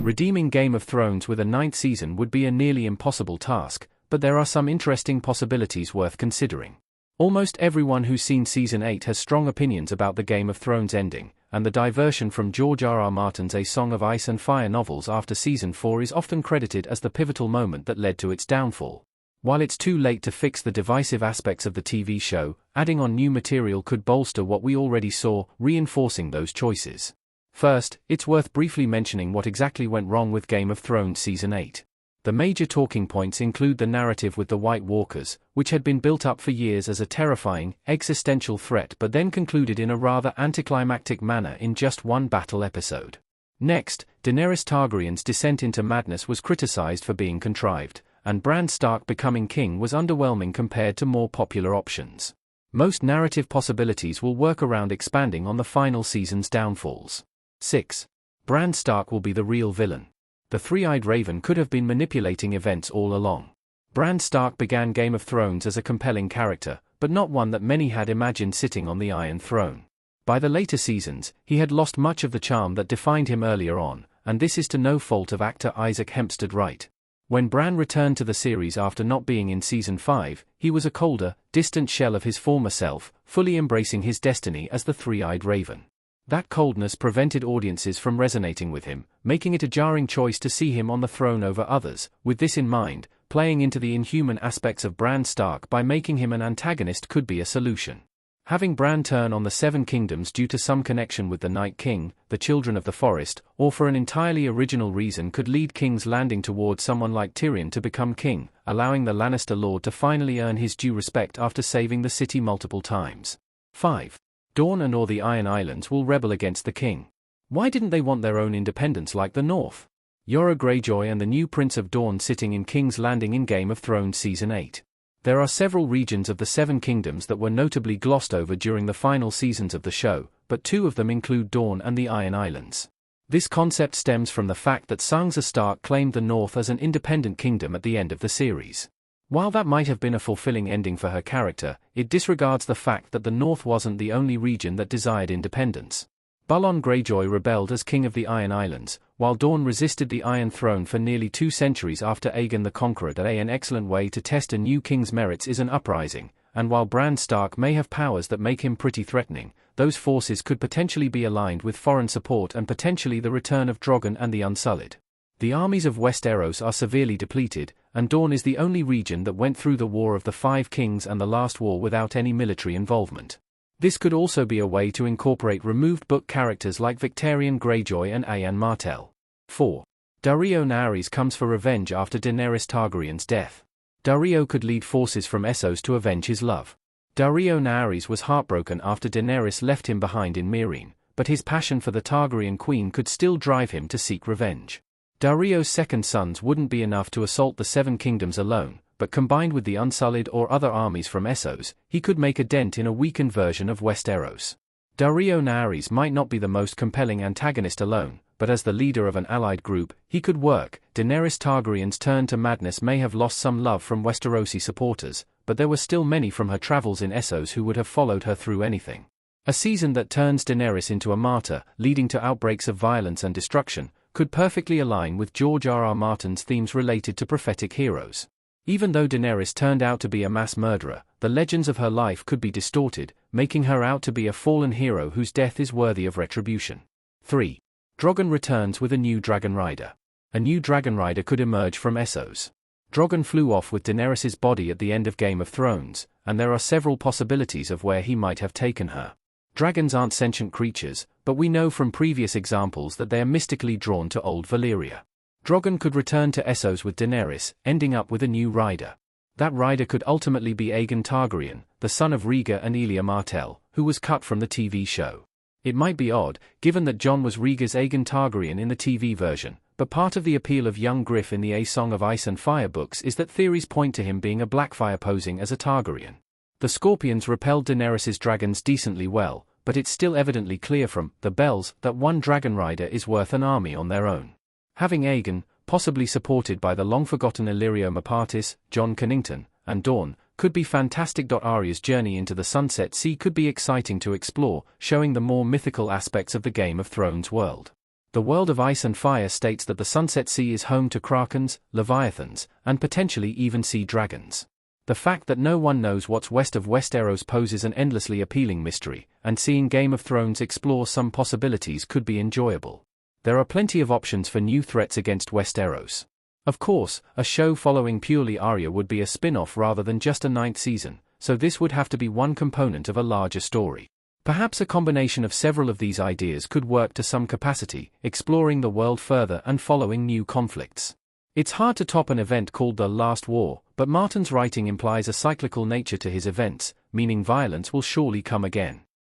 Redeeming Game of Thrones with a ninth season would be a nearly impossible task, but there are some interesting possibilities worth considering. Almost everyone who's seen Season 8 has strong opinions about the Game of Thrones ending, and the diversion from George R.R. Martin's A Song of Ice and Fire novels after Season 4 is often credited as the pivotal moment that led to its downfall. While it's too late to fix the divisive aspects of the TV show, adding on new material could bolster what we already saw, reinforcing those choices. First, it's worth briefly mentioning what exactly went wrong with Game of Thrones Season 8. The major talking points include the narrative with the White Walkers, which had been built up for years as a terrifying, existential threat but then concluded in a rather anticlimactic manner in just one battle episode. Next, Daenerys Targaryen's descent into madness was criticized for being contrived, and Bran Stark becoming king was underwhelming compared to more popular options. Most narrative possibilities will work around expanding on the final season's downfalls. 6. Bran Stark will be the real villain. The three-eyed raven could have been manipulating events all along. Bran Stark began Game of Thrones as a compelling character, but not one that many had imagined sitting on the Iron Throne. By the later seasons, he had lost much of the charm that defined him earlier on, and this is to no fault of actor Isaac Hempstead Wright. When Bran returned to the series after not being in Season 5, he was a colder, distant shell of his former self, fully embracing his destiny as the three-eyed raven. That coldness prevented audiences from resonating with him, making it a jarring choice to see him on the throne over others. With this in mind, playing into the inhuman aspects of Bran Stark by making him an antagonist could be a solution. Having Bran turn on the Seven Kingdoms due to some connection with the Night King, the Children of the Forest, or for an entirely original reason could lead King's Landing towards someone like Tyrion to become king, allowing the Lannister Lord to finally earn his due respect after saving the city multiple times. 5. Dorne and or the Iron Islands will rebel against the king. Why didn't they want their own independence like the North? Yara Greyjoy and the new Prince of Dorne sitting in King's Landing in Game of Thrones Season 8. There are several regions of the Seven Kingdoms that were notably glossed over during the final seasons of the show, but two of them include Dorne and the Iron Islands. This concept stems from the fact that Sansa Stark claimed the North as an independent kingdom at the end of the series. While that might have been a fulfilling ending for her character, it disregards the fact that the North wasn't the only region that desired independence. Balon Greyjoy rebelled as king of the Iron Islands, while Dorne resisted the Iron Throne for nearly 2 centuries after Aegon the Conqueror. An excellent way to test a new king's merits is an uprising, and while Bran Stark may have powers that make him pretty threatening, those forces could potentially be aligned with foreign support and potentially the return of Drogon and the Unsullied. The armies of Westeros are severely depleted, and Dorne is the only region that went through the War of the Five Kings and the Last War without any military involvement. This could also be a way to incorporate removed book characters like Victarion Greyjoy and Aeon Martell. 4. Daario Naharis comes for revenge after Daenerys Targaryen's death. Daario could lead forces from Essos to avenge his love. Daario Naharis was heartbroken after Daenerys left him behind in Meereen, but his passion for the Targaryen queen could still drive him to seek revenge. Daario's second sons wouldn't be enough to assault the Seven Kingdoms alone, but combined with the Unsullied or other armies from Essos, he could make a dent in a weakened version of Westeros. Daario Naharis might not be the most compelling antagonist alone, but as the leader of an allied group, he could work. Daenerys Targaryen's turn to madness may have lost some love from Westerosi supporters, but there were still many from her travels in Essos who would have followed her through anything. A season that turns Daenerys into a martyr, leading to outbreaks of violence and destruction, could perfectly align with George R.R. Martin's themes related to prophetic heroes. Even though Daenerys turned out to be a mass murderer, the legends of her life could be distorted, making her out to be a fallen hero whose death is worthy of retribution. 3. Drogon returns with a new dragon rider. A new dragon rider could emerge from Essos. Drogon flew off with Daenerys' body at the end of Game of Thrones, and there are several possibilities of where he might have taken her. Dragons aren't sentient creatures, but we know from previous examples that they are mystically drawn to old Valyria. Drogon could return to Essos with Daenerys, ending up with a new rider. That rider could ultimately be Aegon Targaryen, the son of Rhaegar and Elia Martell, who was cut from the TV show. It might be odd, given that Jon was Rhaegar's Aegon Targaryen in the TV version, but part of the appeal of young Griff in the A Song of Ice and Fire books is that theories point to him being a Blackfire posing as a Targaryen. The Scorpions repelled Daenerys' dragons decently well, but it's still evidently clear from the bells that one dragon rider is worth an army on their own. Having Aegon, possibly supported by the long-forgotten Illyrio Mapartis, Jon Connington, and Dorne, could be fantastic. Arya's journey into the Sunset Sea could be exciting to explore, showing the more mythical aspects of the Game of Thrones world. The world of Ice and Fire states that the Sunset Sea is home to krakens, leviathans, and potentially even sea dragons. The fact that no one knows what's west of Westeros poses an endlessly appealing mystery, and seeing Game of Thrones explore some possibilities could be enjoyable. There are plenty of options for new threats against Westeros. Of course, a show following purely Arya would be a spin-off rather than just a 9th season, so this would have to be one component of a larger story. Perhaps a combination of several of these ideas could work to some capacity, exploring the world further and following new conflicts. It's hard to top an event called The Last War, but Martin's writing implies a cyclical nature to his events, meaning violence will surely come again.